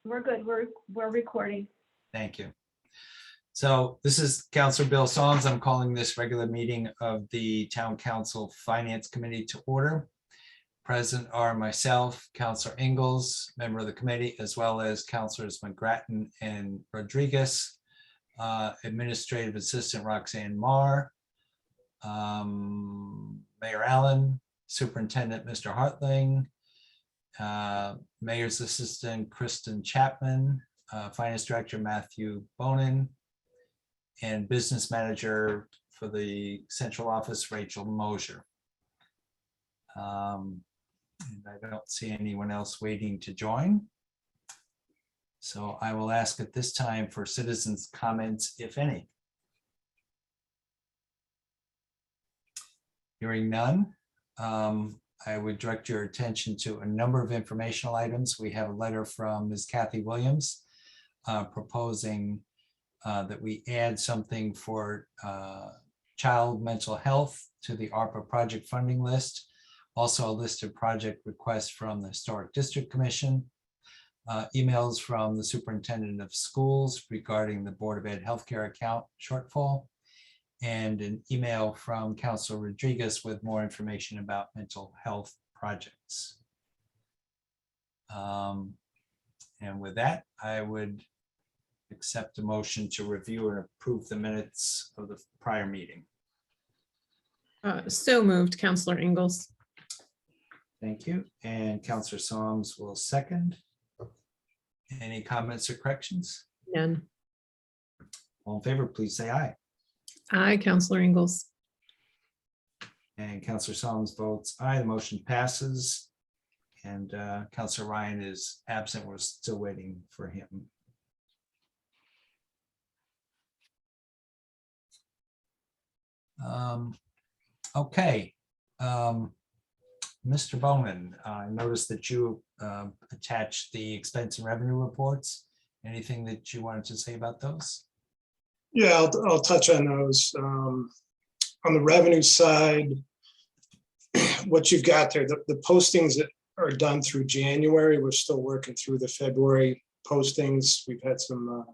We're good. We're recording. Thank you. So this is Councilor Bill Solms. I'm calling this regular meeting of the Town Council Finance Committee to order. Present are myself, Councilor Ingalls, member of the committee, as well as Councilors McGrattan and Rodriguez, Administrative Assistant Roxanne Marr, Mayor Allen, Superintendent Mr. Hartling, Mayor's Assistant Kristen Chapman, Finance Director Matthew Bonin, and Business Manager for the Central Office, Rachel Mosier. And I don't see anyone else waiting to join. So I will ask at this time for citizens' comments, if any. Hearing none, I would direct your attention to a number of informational items. We have a letter from Ms. Kathy Williams proposing that we add something for child mental health to the ARPA project funding list. Also a list of project requests from the Historic District Commission, emails from the Superintendent of Schools regarding the Board of Ed healthcare account shortfall, and an email from Councilor Rodriguez with more information about mental health projects. And with that, I would accept a motion to review and approve the minutes of the prior meeting. So moved, Councilor Ingalls. Thank you. And Councilor Solms will second. Any comments or corrections? None. All in favor, please say aye. Aye, Councilor Ingalls. And Councilor Solms votes aye. The motion passes. And Councilor Ryan is absent. We're still waiting for him. Okay. Mr. Bowman, I noticed that you attached the expense and revenue reports. Anything that you wanted to say about those? Yeah, I'll touch on those. On the revenue side, what you've got there, the postings that are done through January, we're still working through the February postings. We've had some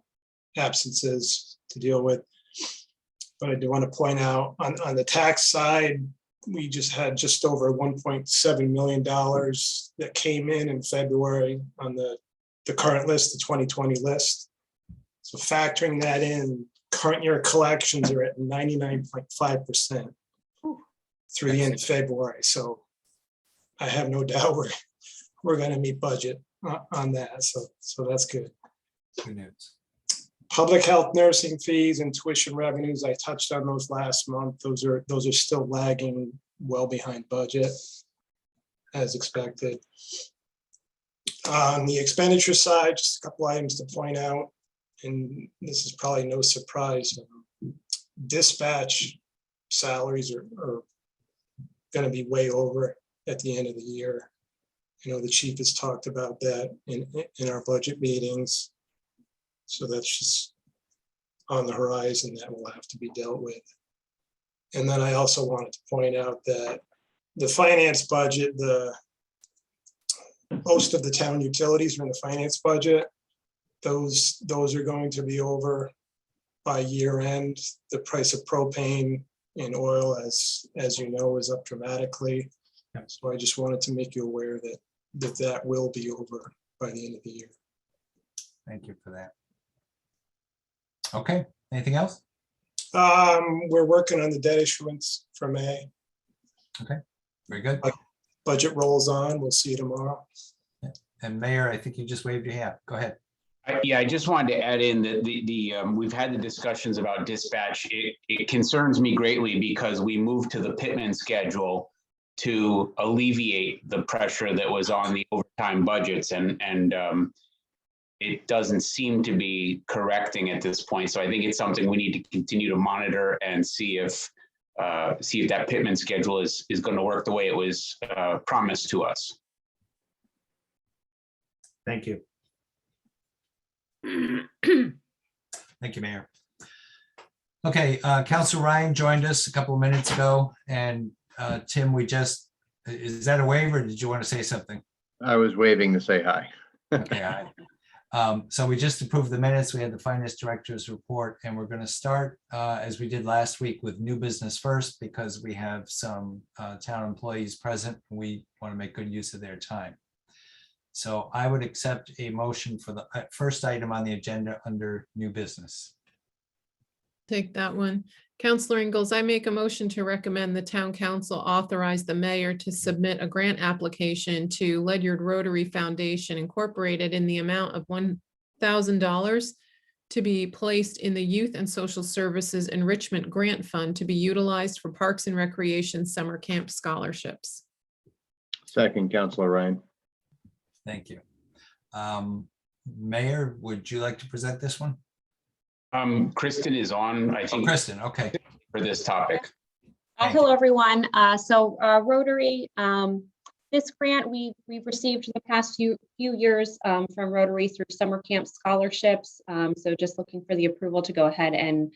absences to deal with. But I do want to point out on the tax side, we just had just over $1.7 million that came in February on the current list, the 2020 list. So factoring that in, current year collections are at 99.5% through the end of February. So I have no doubt we're going to meet budget on that. So that's good. Good news. Public health nursing fees and tuition revenues, I touched on those last month. Those are still lagging well behind budget as expected. On the expenditure side, just a couple items to point out, and this is probably no surprise. Dispatch salaries are going to be way over at the end of the year. You know, the chief has talked about that in our budget meetings. So that's just on the horizon that will have to be dealt with. And then I also wanted to point out that the finance budget, most of the town utilities are in the finance budget. Those are going to be over by year end. The price of propane and oil, as you know, is up dramatically. So I just wanted to make you aware that will be over by the end of the year. Thank you for that. Okay, anything else? We're working on the debt issuance for May. Okay, very good. Budget rolls on. We'll see you tomorrow. And Mayor, I think you just waved your hand. Go ahead. Yeah, I just wanted to add in that we've had the discussions about dispatch. It concerns me greatly because we moved to the Pittman schedule to alleviate the pressure that was on the overtime budgets, and it doesn't seem to be correcting at this point. So I think it's something we need to continue to monitor and see if that Pittman schedule is going to work the way it was promised to us. Thank you. Thank you, Mayor. Okay, Councilor Ryan joined us a couple of minutes ago, and Tim, is that a waiver? Or did you want to say something? I was waving to say hi. Okay, So we just approved the minutes. We had the finance director's report, and we're going to start as we did last week with new business first, because we have some town employees present. We want to make good use of their time. So I would accept a motion for the first item on the agenda under new business. Take that one. Counselor Ingalls, I make a motion to recommend the town council authorize the mayor to submit a grant application to Ledyard Rotary Foundation Incorporated in the amount of $1,000 to be placed in the Youth and Social Services Enrichment Grant Fund to be utilized for Parks and Recreation Summer Camp scholarships. Second, Counselor Ryan. Thank you. Mayor, would you like to present this one? Kristen is on, I Oh, think, Kristen, okay. for this topic. Thank Hello, everyone. Rotary, this grant we've received the past few years from Rotary through summer camp scholarships. So just looking for the approval to go ahead and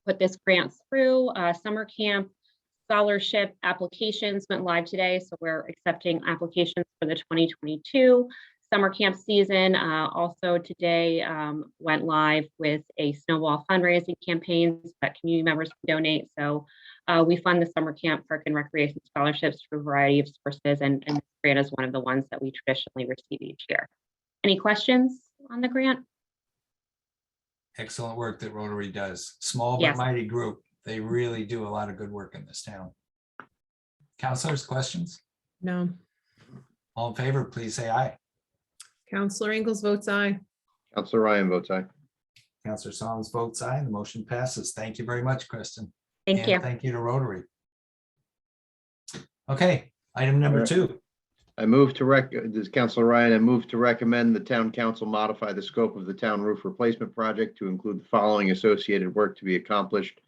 put this grant through. Summer camp scholarship applications went live today, so we're accepting applications for the 2022 summer camp season. Also today went live with a snowball fundraising campaigns that community members can donate. So we fund the summer camp park and recreation scholarships through a variety of sources, and this grant is one of the ones that we traditionally receive each year. Any questions on the grant? Excellent work that Rotary does. Small but Yes. mighty group. They really do a lot of good work in this town. Counselors, questions? No. All in favor, please say aye. Counselor Ingalls votes aye. Counselor Ryan votes aye. Counselor Solomon votes aye. The motion passes. Thank you very much, Kristen. Thank And you. thank you to Rotary. Okay, item number All right. 2. This is Counselor Ryan. I move to recommend the town council modify the scope of the town roof replacement project to include the following associated work to be accomplished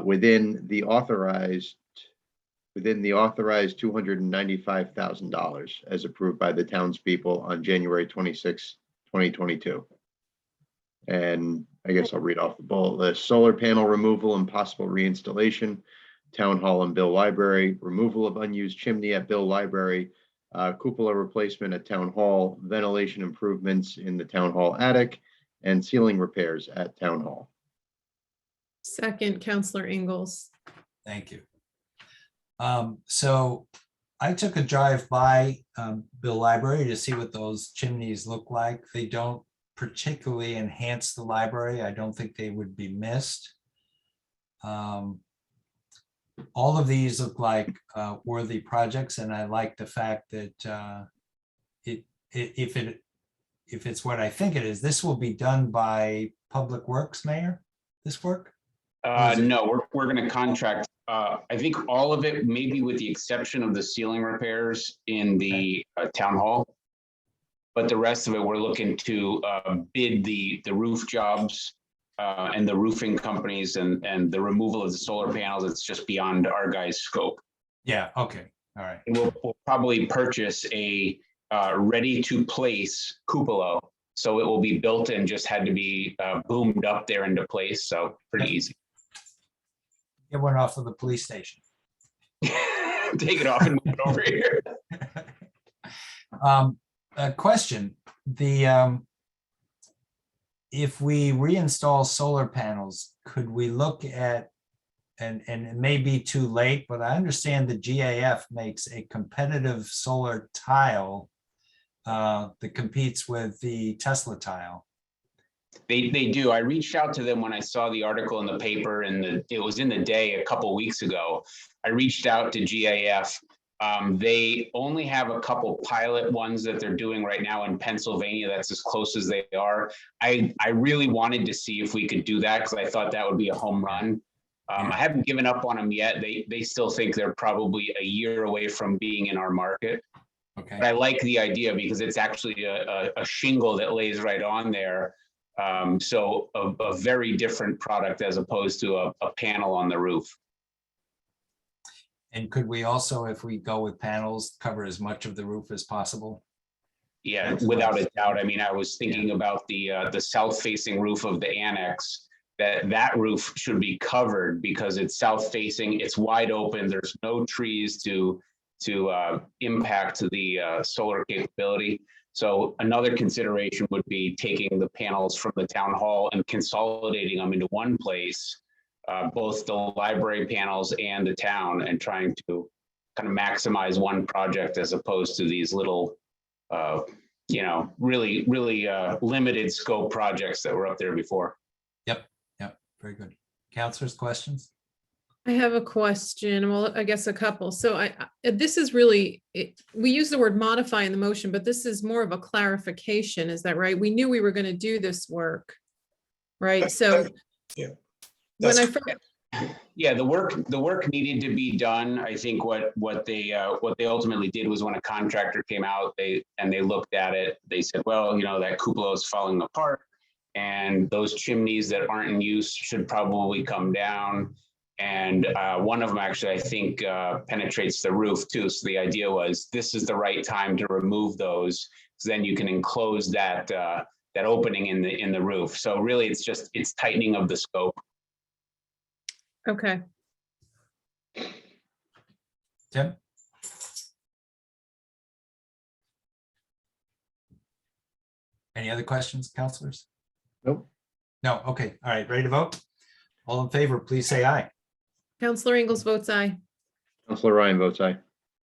within the authorized $295,000 as approved by the townspeople on January 26, 2022. And I guess I'll read off the bullet list. Solar panel removal and possible reinstallation, town hall and Bill Library, removal of unused chimney at Bill Library, cupola replacement at town hall, ventilation improvements in the town hall attic, and ceiling repairs at town hall. Second, Counselor Ingalls. Thank you. So I took a drive by Bill Library to see what those chimneys look like. They don't particularly enhance the library. I don't think they would be missed. All of these look like worthy projects, and I like the fact that if it's what I think it is, this will be done by Public Works, Mayor, this work? No, we're going to contract. I think all of it, maybe with the exception of the ceiling repairs in the town hall. But the rest of it, we're looking to bid the roof jobs and the roofing companies and the removal of the solar panels. It's just beyond our guys' scope. Yeah, okay, all right. And we'll probably purchase a ready-to-place cupola. So it will be built and just had to be boomed up there into place. So pretty easy. Get one off of the police station. Take it off and move it over here. A question, if we reinstall solar panels, could we look at, and it may be too late, but I understand the GAF makes a competitive solar tile that competes with the Tesla tile. They do. I reached out to them when I saw the article in the paper, and it was in the Day a couple weeks ago. I reached out to GAF. They only have a couple pilot ones that they're doing right now in Pennsylvania. That's as close as they are. I really wanted to see if we could do that because I thought that would be a home run. I haven't given up on them yet. They still think they're probably a year away from being in our market. Okay. But I like the idea because it's actually a shingle that lays right on there. So a very different product as opposed to a panel on the roof. And could we also, if we go with panels, cover as much of the roof as possible? Yeah, without a doubt. I mean, I was thinking about the south-facing roof of the annex. That roof should be covered because it's south-facing. It's wide open. There's no trees to impact the solar capability. So another consideration would be taking the panels from the town hall and consolidating them into one place, both the library panels and the town, and trying to kind of maximize one project as opposed to these little, really limited scope projects that were up there before. Yep, very good. Councilors, questions? I have a question. Well, I guess a couple. So this is really, we use the word modify in the motion, but this is more of a clarification. Is that right? We knew we were going to do this work, right? So Yeah. when I That's first, Yeah, the work needed to be done. I think what they ultimately did was, when a contractor came out, they looked at it, they said, well, that cupola is falling apart, and those chimneys that aren't in use should probably come down. And one of them actually, I think, penetrates the roof too. So the idea was, this is the right time to remove those, so then you can enclose that opening in the roof. So really, it's tightening of the scope. okay. Tim? Any other questions, councilors? Nope. No, okay, all right, ready to vote? All in favor, please say aye. Counselor Ingalls votes aye. Counselor Ryan votes aye.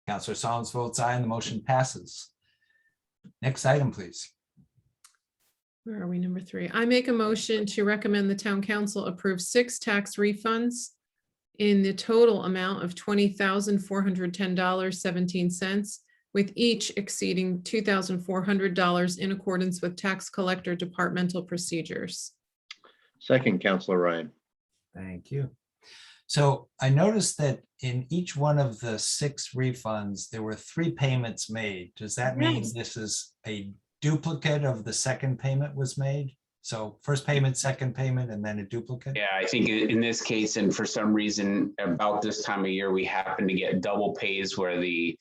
Counselor Solomon votes aye, and the motion passes. Next item, please. Where are we? Number 3. I make a motion to recommend the town council approve 6 tax refunds in the total amount of $20,410.17, with each exceeding $2,400 in accordance with tax collector departmental procedures. Second, Counselor Ryan. Thank you. So I noticed that in each one of the 6 refunds, there were 3 payments made. Does that mean Yes. this is a duplicate of the second payment was made? So first payment, second payment, and then a duplicate? Yeah, I think in this case, and for some reason, about this time of year, we happen to get double pays where the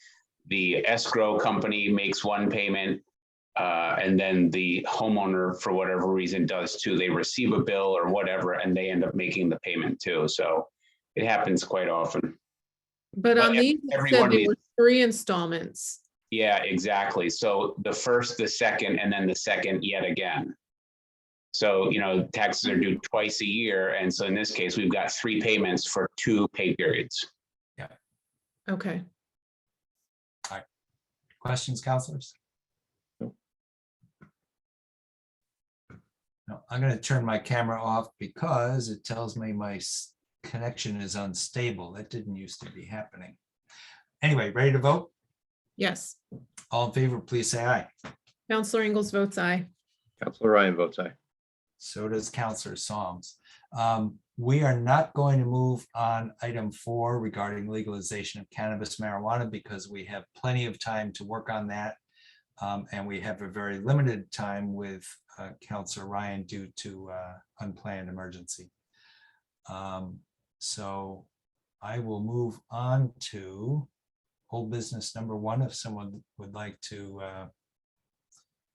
escrow company makes one payment, and then the homeowner, for whatever reason, does too. They receive a bill or whatever, and they end up making the payment too. So it happens quite often. But on these, it every said one of there these- were 3 installments. Yeah, exactly. So the first, the second, and then the second yet again. So, taxes are due twice a year. And so in this case, we've got 3 payments for 2 pay periods. Okay. Questions, councilors? No. No, I'm going to turn my camera off because it tells me my connection is unstable. That didn't used to be happening. Anyway, ready to vote? Yes. All in favor, please say aye. Counselor Ingalls votes aye. Counselor Ryan votes aye. So does Counselor Solms. We are not going to move on item 4 regarding legalization of cannabis marijuana because we have plenty of time to work on that. And we have a very limited time with Counselor Ryan due to unplanned emergency. So I will move on to old business number 1 if someone would like to.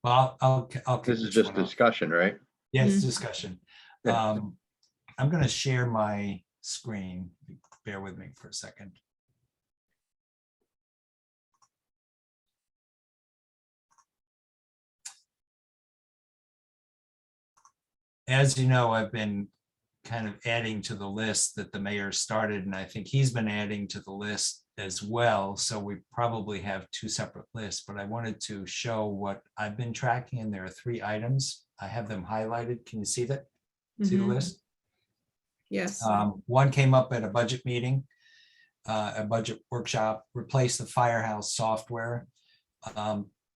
Well, I'll This is just discussion, right? Yes, Mhm. discussion. Yeah. I'm going to share my screen. Bear with me for a second. As you know, I've been kind of adding to the list that the mayor started, and I think he's been adding to the list as well. So we probably have 2 separate lists, but I wanted to show what I've been tracking, and there are 3 items. I have them highlighted. Can you see that? See the Mhm. list? Yes. One came up at a budget meeting, a budget workshop, replace the Firehouse software.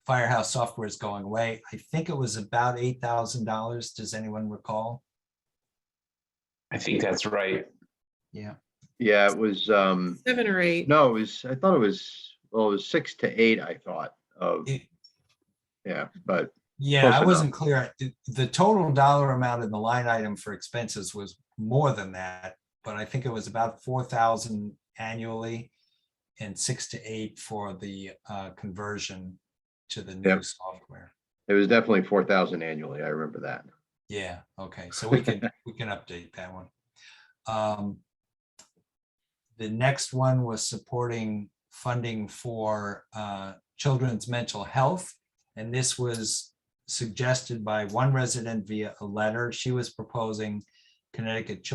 Firehouse software is going away. I think it was about $8,000. Does anyone recall? I think that's right. Yeah. Yeah, it was, 7 or 8. no, I thought it was, well, it was 6 to 8, I thought of, It- yeah, but Yeah, Close I enough. wasn't clear. The total dollar amount in the line item for expenses was more than that, but I think it was about 4,000 annually and 6 to 8 for the conversion to the new Yep. software. it was definitely 4,000 annually. I remember that. Yeah, okay, so we can update that one. The next one was supporting funding for children's mental health. And this was suggested by one resident via a letter. She was proposing Connecticut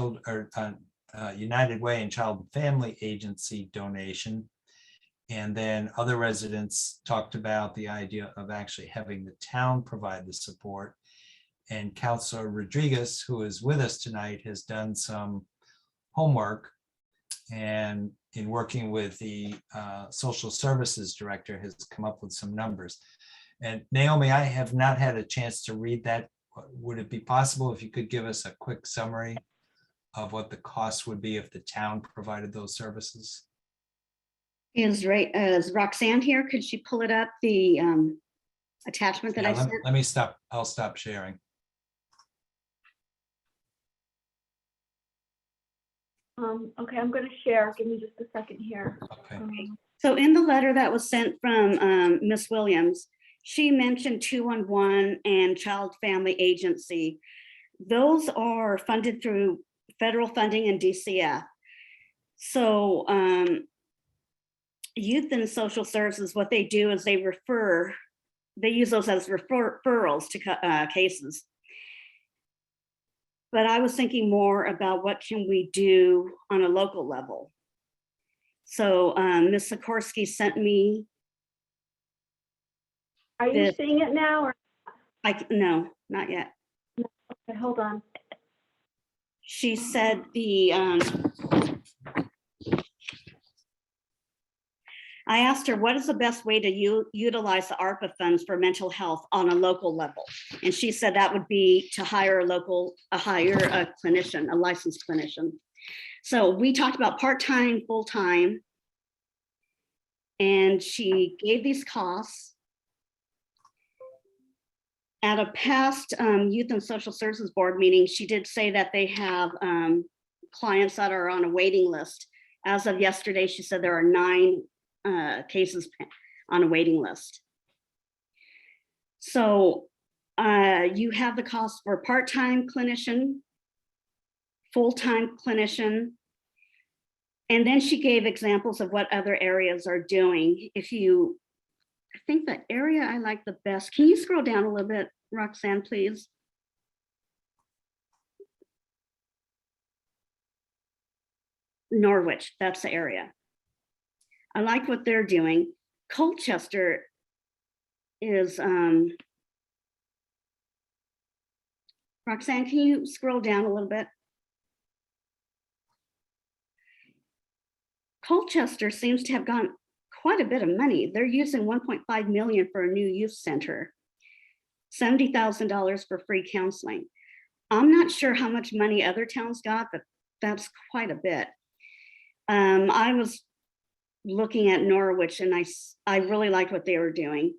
United Way and Child and Family Agency donation. And then other residents talked about the idea of actually having the town provide the support. And Councilor Rodriguez, who is with us tonight, has done some homework and in working with the social services director has come up with some numbers. And Naomi, I have not had a chance to read that. Would it be possible if you could give us a quick summary of what the cost would be if the town provided those services? Is Roxanne here? Could she pull it up, the attachment that I sent? Let me stop. I'll stop sharing. Okay, I'm going to share. Give me just a second here. Okay. So in the letter that was sent from Ms. Williams, she mentioned 211 and Child Family Agency. Those are funded through federal funding and DCF. So Youth and Social Services, what they do is they use those as referrals to cases. But I was thinking more about what can we do on a local level. So Ms. Sikorsky sent me. Are you seeing it now? Or No, not yet. okay, hold on. She said I asked her, what is the best way to utilize the ARPA funds for mental health on a local level? And she said that would be to hire a clinician, a licensed clinician. So we talked about part-time, full-time. And she gave these costs. At a past Youth and Social Services Board meeting, she did say that they have clients that are on a waiting list. As of yesterday, she said there are 9 cases on a waiting list. So you have the cost for part-time clinician, full-time clinician, and then she gave examples of what other areas are doing. I think the area I like the best, can you scroll down a little bit, Roxanne, please? Norwich, that's the area. I like what they're doing. Colchester is, Roxanne, can you scroll down a little bit? Colchester seems to have gotten quite a bit of money. They're using 1.5 million for a new youth center, $70,000 for free counseling. I'm not sure how much money other towns got, but that's quite a bit. I was looking at Norwich and I really liked what they were doing.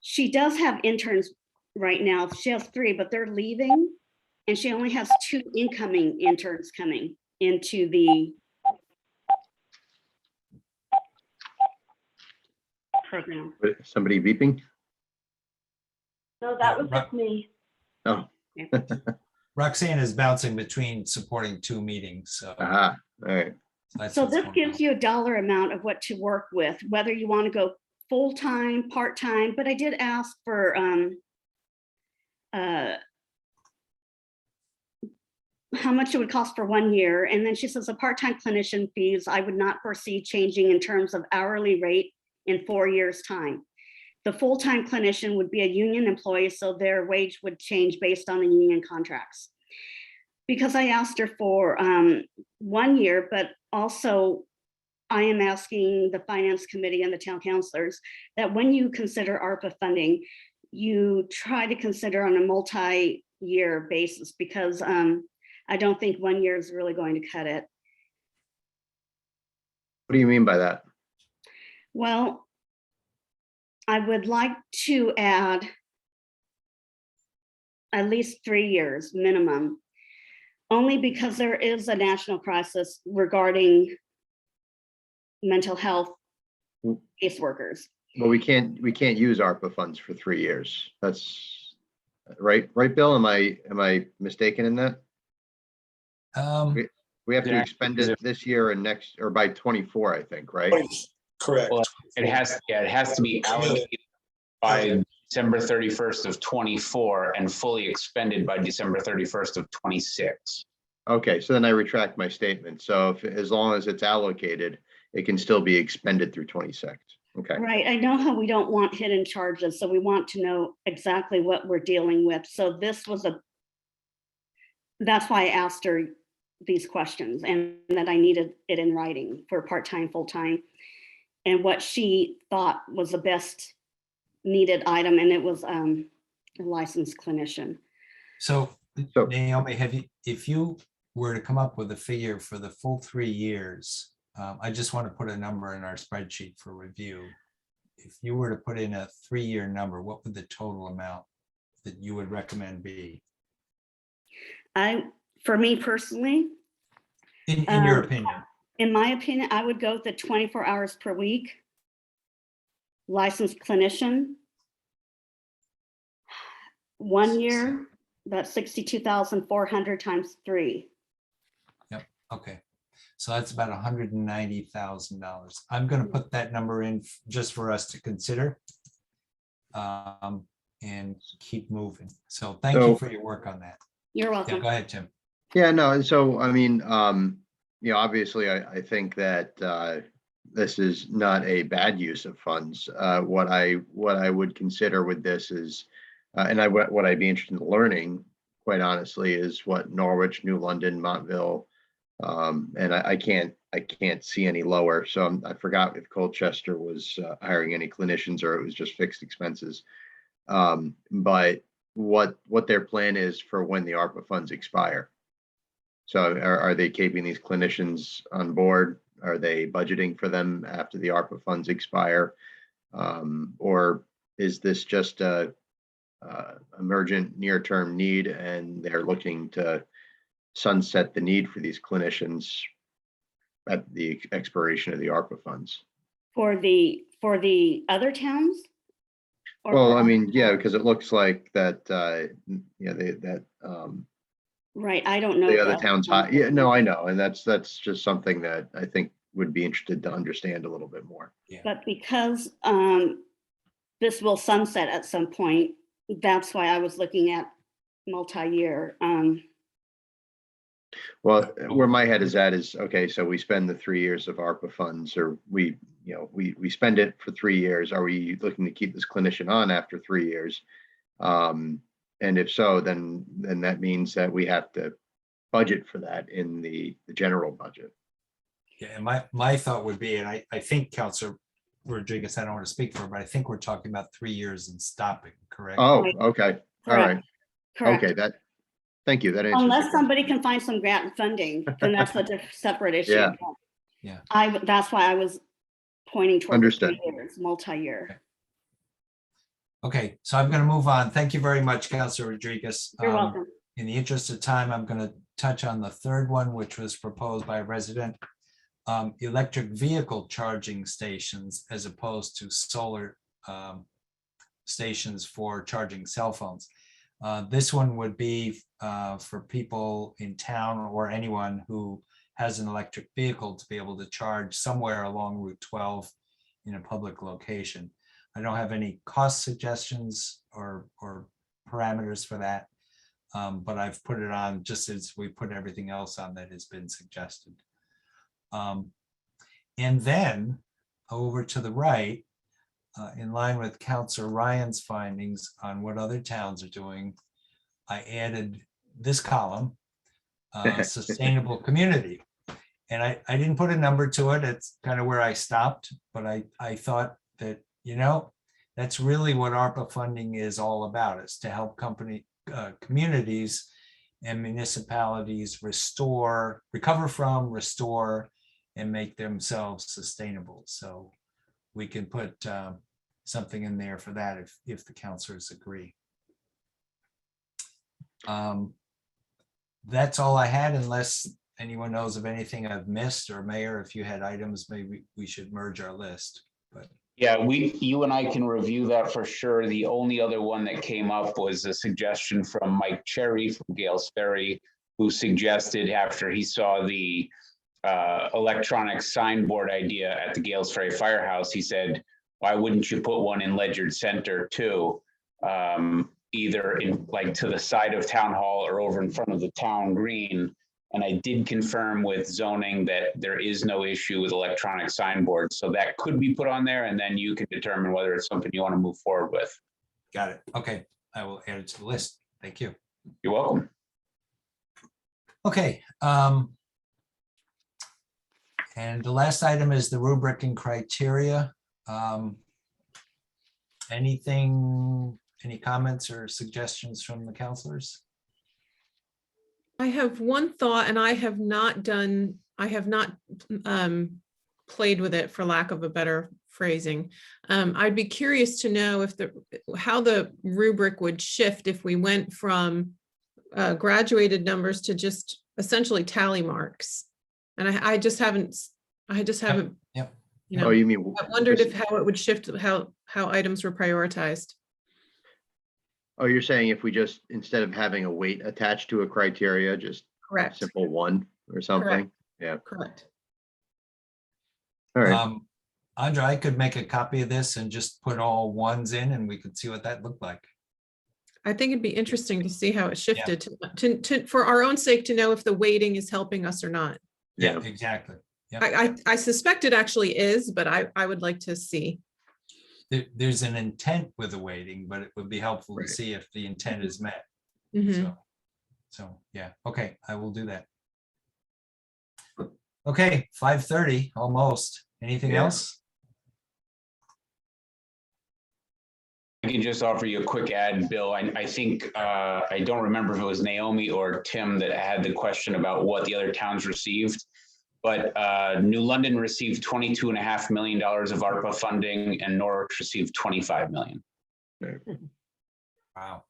She does have interns right now. She has 3, but they're leaving and she only has 2 incoming interns coming into the program. Somebody beeping? No, that was just me. Oh. Roxanne is bouncing between supporting 2 meetings. So, All right. So this gives you a dollar amount of what to work with, whether you want to go full-time, part-time, but I did ask for how much it would cost for 1 year. And then she says the part-time clinician fees, I would not foresee changing in terms of hourly rate in 4 years' time. The full-time clinician would be a union employee, so their wage would change based on the union contracts. Because I asked her for 1 year, but also I am asking the finance committee and the town councilors that when you consider ARPA funding, you try to consider on a multi-year basis, because I don't think 1 year is really going to cut it. What do you mean by that? Well, I would like to add at least 3 years minimum, only because there is a national crisis regarding mental health caseworkers. Well, we can't use ARPA funds for 3 years. That's right, Bill? Am I mistaken in that? We have to Yeah, expend is it it- this year and next, or by 24, I think, right? Correct. Well, it has to be allocated by December 31st of 24 and fully expended by December 31st of 26. Okay, so then I retract my statement. So if, as long as it's allocated, it can still be expended through 26. Okay, Right, I know how we don't want hidden charges, so we want to know exactly what we're dealing with. So this was that's why I asked her these questions and that I needed it in writing for part-time, full-time, and what she thought was the best needed item, and it was a licensed clinician. So So- Naomi, if you were to come up with a figure for the full 3 years, I just want to put a number in our spreadsheet for review. If you were to put in a 3-year number, what would the total amount that you would recommend be? For me personally, In your opinion? in my opinion, I would go with the 24 hours per week. Licensed clinician. 1 year, that's 62,400 times 3. Okay, so that's about $190,000. I'm going to put that number in just for us to consider and keep moving. So thank you for your work on that. You're Yeah, welcome. go ahead, Tim. yeah, no, and so, I mean, obviously, I think that this is not a bad use of funds. What I would consider with this is, and what I'd be interested in learning, quite honestly, is what Norwich, New London, Montville, and I can't see any lower. So I forgot if Colchester was hiring any clinicians or it was just fixed expenses. But what their plan is for when the ARPA funds expire. So are they keeping these clinicians on board? Are they budgeting for them after the ARPA funds expire? Or is this just a emergent near-term need and they're looking to sunset the need for these clinicians at the expiration of the ARPA funds? For the other towns? Or Well, for I all- mean, yeah, because it looks like that, Right, I don't know. the other towns, yeah, no, I know. And that's just something that I think would be interested to understand a little bit more. But because this will sunset at some point, that's why I was looking at multi-year. Well, where my head is at is, okay, so we spend the 3 years of ARPA funds, or we spend it for 3 years. Are we looking to keep this clinician on after 3 years? And if so, then that means that we have to budget for that in the general budget. Yeah, and my thought would be, and I think Councilor Rodriguez, I don't want to speak for her, but I think we're talking about 3 years and stopping, correct? Oh, Right. okay, all right, Correct. okay, thank you, that answers. the Unless question. somebody can find some grant funding, then that's a separate issue. Yeah. Yeah. That's why I was pointing toward the Understood. 3 years, multi-year. Okay, so I'm going to move on. Thank you very much, Councilor Rodriguez. You're welcome. In the interest of time, I'm going to touch on the third one, which was proposed by a resident. Electric vehicle charging stations as opposed to solar stations for charging cell phones. This one would be for people in town or anyone who has an electric vehicle to be able to charge somewhere along Route 12 in a public location. I don't have any cost suggestions or parameters for that, but I've put it on just as we put everything else on that has been suggested. And then over to the right, in line with Councilor Ryan's findings on what other towns are doing, I added this column, sustainable community. And I didn't put a number to it. It's kind of where I stopped, but I thought that, that's really what ARPA funding is all about, is to help communities and municipalities recover from, restore, and make themselves sustainable. So we can put something in there for that if the councilors agree. That's all I had, unless anyone knows of anything I've missed, or Mayor, if you had items, maybe we should merge our list, but. Yeah, you and I can review that for sure. The only other one that came up was a suggestion from Mike Cherry from Gales Ferry who suggested after he saw the electronic signboard idea at the Gales Ferry Firehouse, he said, why wouldn't you put one in Ledyard Center too? Either in like to the side of Town Hall or over in front of the town green. And I did confirm with zoning that there is no issue with electronic signboards. So that could be put on there and then you can determine whether it's something you want to move forward with. Got it. Okay, I will add it to the list. Thank you. You're welcome. Okay. And the last item is the rubric and criteria. Any comments or suggestions from the counselors? I have one thought, and I have not played with it, for lack of a better phrasing. I'd be curious to know how the rubric would shift if we went from graduated numbers to just essentially tally marks. And I just haven't, Yep. you know, Oh, you mean? I wondered how it would shift, how items were prioritized. Oh, you're saying if we just, instead of having a weight attached to a criteria, just a Correct, simple one or something? Yeah, correct. all right. Andra, I could make a copy of this and just put all ones in and we could see what that looked like. I think it'd be interesting to see how it shifted to for our own sake, to know if the weighting is helping us or not. Yeah. Exactly. Yeah. I suspect it actually is, but I would like to see. There's an intent with the weighting, but it would be helpful Right. to see if the intent is met. Mhm. So yeah, okay, I will do that. Okay, 5:30 almost. Anything Yeah. else? I can just offer you a quick ad, Bill. I think, I don't remember if it was Naomi or Tim that had the question about what the other towns received. But New London received $22.5 million of ARPA funding and Norwich received 25 million. Wow.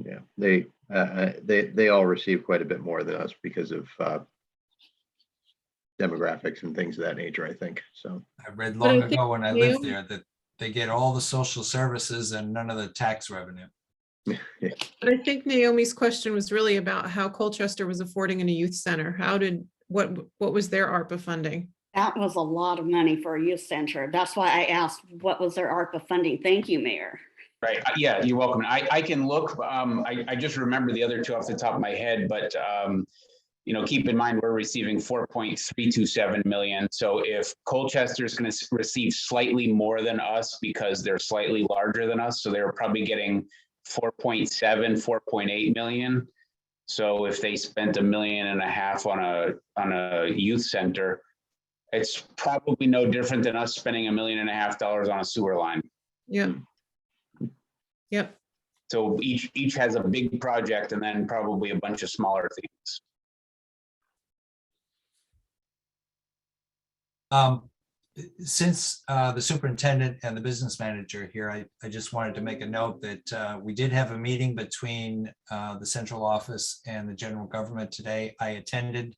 Yeah, they all receive quite a bit more than us because of demographics and things of that nature, I think, so. I read But I long think ago when I lived Naomi- there that they get all the social services and none of the tax revenue. But I think Naomi's question was really about how Colchester was affording in a youth center. What was their ARPA funding? That was a lot of money for a youth center. That's why I asked, what was their ARPA funding? Thank you, Mayor. Right, yeah, you're welcome. I can look, I just remember the other two off the top of my head, but you know, keep in mind, we're receiving 4.327 million. So if Colchester is going to receive slightly more than us because they're slightly larger than us, so they're probably getting 4.7, 4.8 million. So if they spent $1.5 million on a youth center, it's probably no different than us spending $1.5 million on a sewer line. Yeah. Yep. So each has a big project and then probably a bunch of smaller things. Since the superintendent and the business manager here, I just wanted to make a note that we did have a meeting between the central office and the general government today. I attended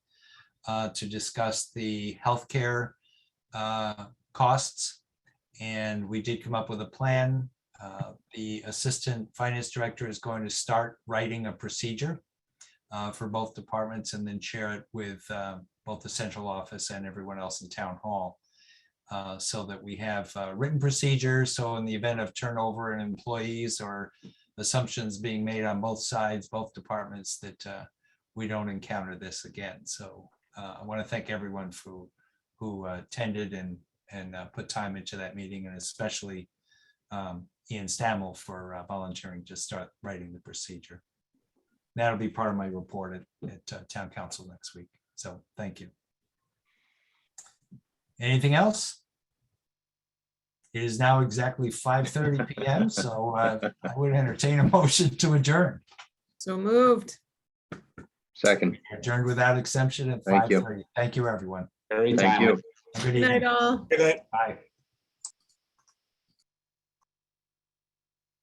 to discuss the healthcare costs, and we did come up with a plan. The assistant finance director is going to start writing a procedure for both departments and then share it with both the central office and everyone else in town hall, so that we have written procedures. So in the event of turnover in employees or assumptions being made on both sides, both departments, that we don't encounter this again. So I want to thank everyone who attended and put time into that meeting, and especially Ian Stammel for volunteering to start writing the procedure. That'll be part of my report at town council next week. So thank you. Anything else? It is now exactly 5:30 p.m. So I would entertain a motion to adjourn. So moved. Second, Adjourned without exemption at Thank you. 5:30. Thank you, everyone. Very thank timely. you. Good Good night, evening. all. Good night. Bye.